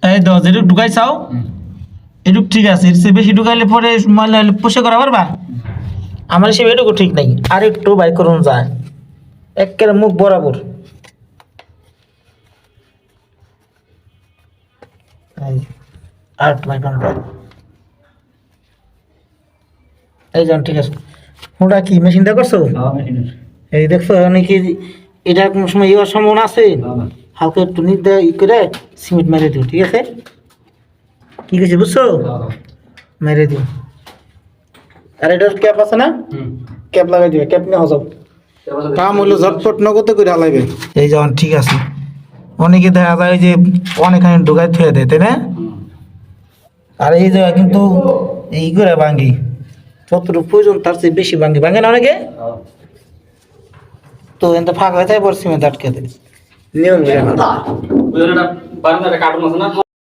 এই দাও যেটুক ঢুকাই চাও এটুক ঠিক আছে, এর চেয়ে বেশি ঢুকাইলে পরে ময়লা হলে পুষে করা পারবা? আমার হিসেবে এটুকু ঠিক নাই, আর একটু বাই করুন যায় একেবারে মুখ বরাবর। আর একটু বাই করুন। এই যান ঠিক আছে। ওটা কি মেশিনটা করছো? এই দেখছো নাকি এটা কোনো সময় ইয়ে হওয়ার সম্ভাবনা আছে? হালকা একটু নিচ দিয়ে ই করে সিমেন্ট মেরে দিও, ঠিক আছে? কি কিছু বুঝছো? মেরে দিও। আর এটার ক্যাপ আছে না? ক্যাপ লাগাই দিবে, ক্যাপ নিয়ে যাও। কাম হলো ঝটপট নগদে করে হালাইবে। এই যেমন ঠিক আছে। অনেকে দেখা যায় যে অনেকখানি ঢুকাই থুয়ে দেয়, তাই না? আর এই জায়গা কিন্তু এই করে ভাঙ্গি, যতটুকু প্রয়োজন তার চেয়ে বেশি ভাঙ্গি, ভাঙে না অনেকে? তো এতে ফাঁক হয়ে যায়, পর সিমেন্ট আটকে দেয়। নিয়ম